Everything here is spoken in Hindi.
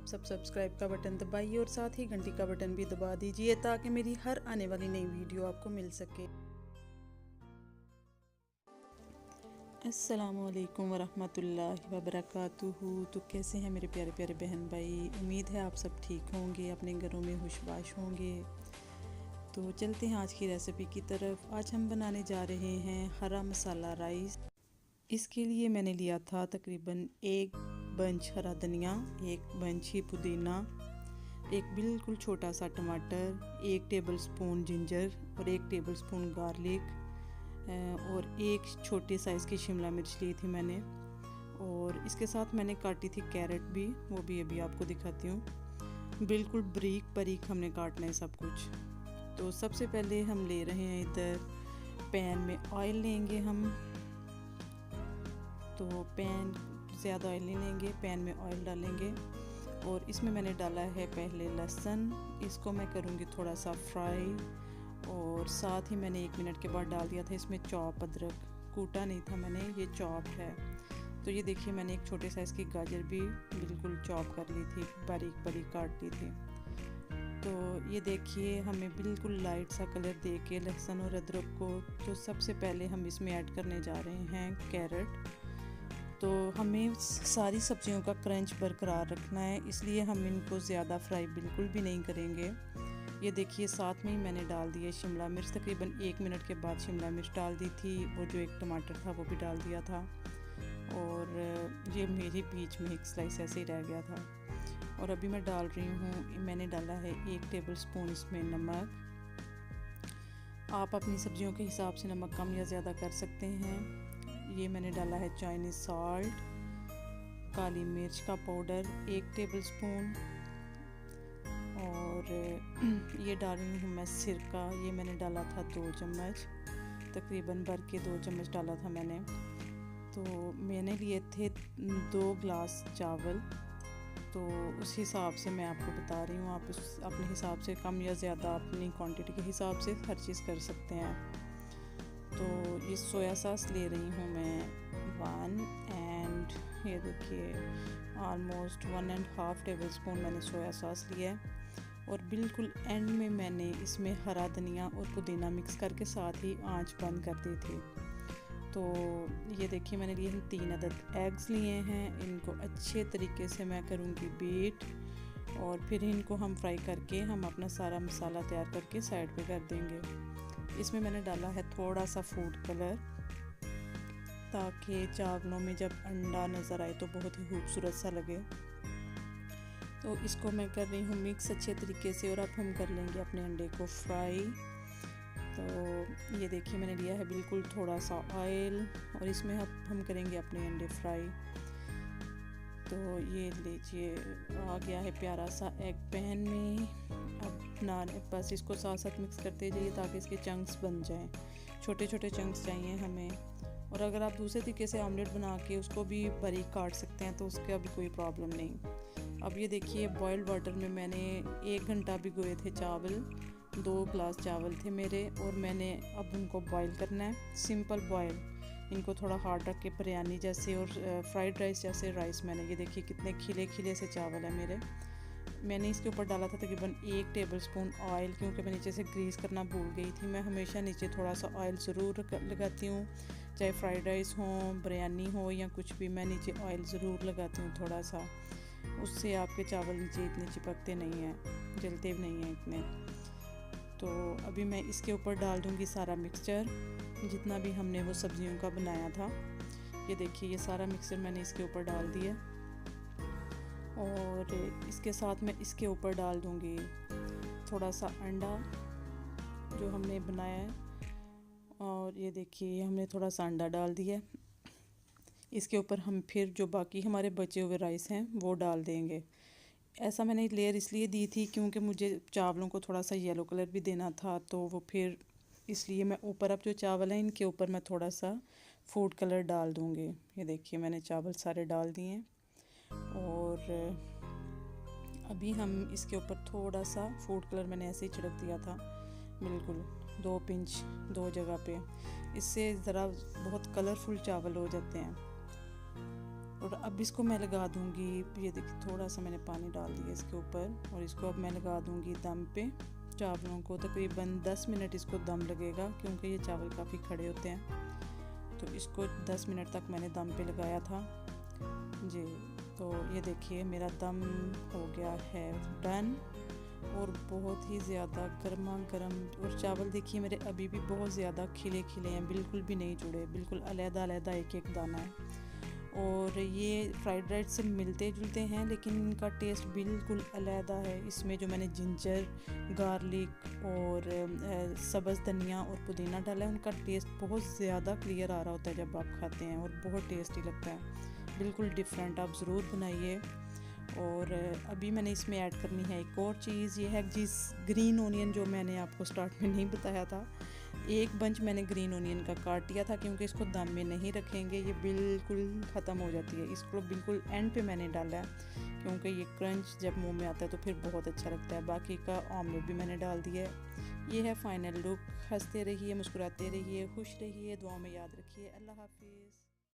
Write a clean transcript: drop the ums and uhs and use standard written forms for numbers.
आप सब सब्सक्राइब का बटन दबाइए और साथ ही घंटी का बटन भी दबा दीजिए ताकि मेरी हर आने वाली नई वीडियो आपको मिल सके। अस्सलामुअलैकुम वरहमतुल्लाहि वबरकातुहू। तो कैसे हैं मेरे प्यारे प्यारे बहन भाई, उम्मीद है आप सब ठीक होंगे, अपने घरों में खुशबाश होंगे। तो चलते हैं आज की रेसिपी की तरफ। आज हम बनाने जा रहे हैं हरा मसाला राइस। इसके लिए मैंने लिया था तकरीबन एक बंच हरा धनिया, एक बंच ही पुदीना, एक बिल्कुल छोटा सा टमाटर, एक टेबलस्पून जिंजर और एक टेबलस्पून गार्लिक और एक छोटे साइज़ की शिमला मिर्च ली थी मैंने। और इसके साथ मैंने काटी थी कैरेट भी, वो भी अभी आपको दिखाती हूँ। बिल्कुल बारीक बारीक हमने काटना है सब कुछ। तो सबसे पहले हम ले रहे हैं इधर पैन में ऑयल लेंगे हम। तो पैन ज़्यादा ऑयल नहीं लेंगे, पैन में ऑयल डालेंगे और इसमें मैंने डाला है पहले लहसुन। इसको मैं करूँगी थोड़ा सा फ्राई और साथ ही मैंने 1 मिनट के बाद डाल दिया था इसमें चॉप अदरक। कूटा नहीं था मैंने, ये चॉप है। तो ये देखिए मैंने एक छोटे साइज़ की गाजर भी बिल्कुल चॉप कर ली थी, बारीक बारीक काट ली थी। तो ये देखिए हमें बिल्कुल लाइट सा कलर दे के लहसुन और अदरक को, तो सबसे पहले हम इसमें ऐड करने जा रहे हैं कैरेट। तो हमें सारी सब्जियों का क्रंच बरकरार रखना है, इसलिए हम इनको ज़्यादा फ्राई बिल्कुल भी नहीं करेंगे। ये देखिए साथ में ही मैंने डाल दिया शिमला मिर्च, तकरीबन 1 मिनट के बाद शिमला मिर्च डाल दी थी। वो जो एक टमाटर था वो भी डाल दिया था और ये मेरे बीच में एक स्लाइस ऐसे ही रह गया था। और अभी मैं डाल रही हूँ, मैंने डाला है 1 टेबलस्पून इसमें नमक। आप अपनी सब्जियों के हिसाब से नमक कम या ज़्यादा कर सकते हैं। ये मैंने डाला है चाइनीज़ सॉल्ट, काली मिर्च का पाउडर 1 टेबलस्पून और ये डाल रही हूँ मैं सिरका। ये मैंने डाला था 2 चम्मच, तकरीबन भर के 2 चम्मच डाला था मैंने। तो मैंने लिए थे 2 गिलास चावल, तो उस हिसाब से मैं आपको बता रही हूँ। आप अपने हिसाब से कम या ज़्यादा अपनी क्वांटिटी के हिसाब से हर चीज़ कर सकते हैं। तो ये सोया सॉस ले रही हूँ मैं 1 एंड ये देखिए ऑलमोस्ट 1.5 टेबलस्पून मैंने सोया सॉस लिया है। और बिल्कुल एंड में मैंने इसमें हरा धनिया और पुदीना मिक्स करके साथ ही आंच बंद कर दी थी। तो ये देखिए मैंने लिए 3 अदद एग्स लिए हैं। इनको अच्छे तरीके से मैं करूँगी बीट और फिर इनको हम फ्राई करके हम अपना सारा मसाला तैयार करके साइड पे कर देंगे। इसमें मैंने डाला है थोड़ा सा फूड कलर ताकि चावलों में जब अंडा नज़र आए तो बहुत ही खूबसूरत सा लगे। तो इसको मैं कर रही हूँ मिक्स अच्छे तरीके से और अब हम कर लेंगे अपने अंडे को फ्राई। तो ये देखिए मैंने लिया है बिल्कुल थोड़ा सा ऑयल और इसमें अब हम करेंगे अपने अंडे फ्राई। तो ये लीजिए आ गया है प्यारा सा एग पैन में। अब बस इसको साथ साथ मिक्स करते जाइए ताकि इसके चंक्स बन जाएं। छोटे छोटे चंक्स चाहिए हमें। और अगर आप दूसरे तरीके से ऑमलेट बना के उसको भी बारीक काट सकते हैं तो उसका भी कोई प्रॉब्लम नहीं। अब ये देखिए बॉइल्ड वाटर में मैंने 1 घंटा भिगोए थे चावल, 2 गिलास चावल थे मेरे और मैंने अब उनको बॉईल करना है, सिंपल बॉईल। इनको थोड़ा हार्ड रख के बिरयानी जैसे और फ्राइड राइस जैसे राइस। मैंने ये देखिए कितने खिले खिले से चावल है मेरे। मैंने इसके ऊपर डाला था तकरीबन 1 टेबलस्पून ऑयल, क्योंकि मैं नीचे से ग्रीस करना भूल गई थी। मैं हमेशा नीचे थोड़ा सा ऑयल ज़रूर लगाती हूँ, चाहे फ्राइड राइस हो, बिरयानी हो या कुछ भी, मैं नीचे ऑयल ज़रूर लगाती हूँ थोड़ा सा। उससे आपके चावल नीचे इतने चिपकते नहीं हैं, जलते भी नहीं हैं इतने। तो अभी मैं इसके ऊपर डाल दूँगी सारा मिक्सचर जितना भी हमने वो सब्जियों का बनाया था। ये देखिए ये सारा मिक्सचर मैंने इसके ऊपर डाल दिया और इसके साथ मैं इसके ऊपर डाल दूँगी थोड़ा सा अंडा जो हमने बनाया है। और ये देखिए हमने थोड़ा सा अंडा डाल दिया। इसके ऊपर हम फिर जो बाकी हमारे बचे हुए राइस हैं वो डाल देंगे। ऐसा मैंने लेयर इसलिए दी थी क्योंकि मुझे चावलों को थोड़ा सा येलो कलर भी देना था, तो वो फिर इसलिए मैं ऊपर अब जो चावल हैं इनके ऊपर मैं थोड़ा सा फूड कलर डाल दूँगी। ये देखिए मैंने चावल सारे डाल दिए हैं और अभी हम इसके ऊपर थोड़ा सा फूड कलर मैंने ऐसे ही छिड़क दिया था, बिल्कुल 2 पिंच 2 जगह पे। इससे ज़रा बहुत कलरफुल चावल हो जाते हैं। और अब इसको मैं लगा दूंगी, ये देखिए थोड़ा सा मैंने पानी डाल दिया इसके ऊपर, और इसको अब मैं लगा दूंगी दम पे। चावलों को तकरीबन 10 मिनट इसको दम लगेगा, क्योंकि ये चावल काफ़ी खड़े होते हैं। तो इसको 10 मिनट तक मैंने दम पे लगाया था जी। तो ये देखिए मेरा दम हो गया है डन, और बहुत ही ज़्यादा गर्मा गर्म। और चावल देखिए मेरे अभी भी बहुत ज़्यादा खिले खिले हैं, बिल्कुल भी नहीं जुड़े, बिल्कुल अलग अलग एक एक दाना है। और ये फ्राइड राइस से मिलते जुलते हैं, लेकिन इनका टेस्ट बिल्कुल अलग है। इसमें जो मैंने जिंजर, गार्लिक और सब्ज़ धनिया और पुदीना डाला है, उनका टेस्ट बहुत ज़्यादा क्लियर आ रहा होता है जब आप खाते हैं, और बहुत टेस्टी लगता है, बिल्कुल डिफरेंट। आप ज़रूर बनाइए। और अभी मैंने इसमें ऐड करनी है एक और चीज़, ये है जिस ग्रीन ओनियन, जो मैंने आपको स्टार्ट में नहीं बताया था। एक बंच मैंने ग्रीन ओनियन का काट दिया था, क्योंकि इसको दम में नहीं रखेंगे, ये बिल्कुल ख़त्म हो जाती है। इसको बिल्कुल एंड पे मैंने डाला है, क्योंकि ये क्रंच जब मुंह में आता है तो फिर बहुत अच्छा लगता है। बाकी का ऑमलेट भी मैंने डाल दिया है। ये है फाइनल लुक। हंसते रहिए, मुस्कुराते रहिए, खुश रहिए, दुआ में याद रखिए। अल्लाह हाफिज़।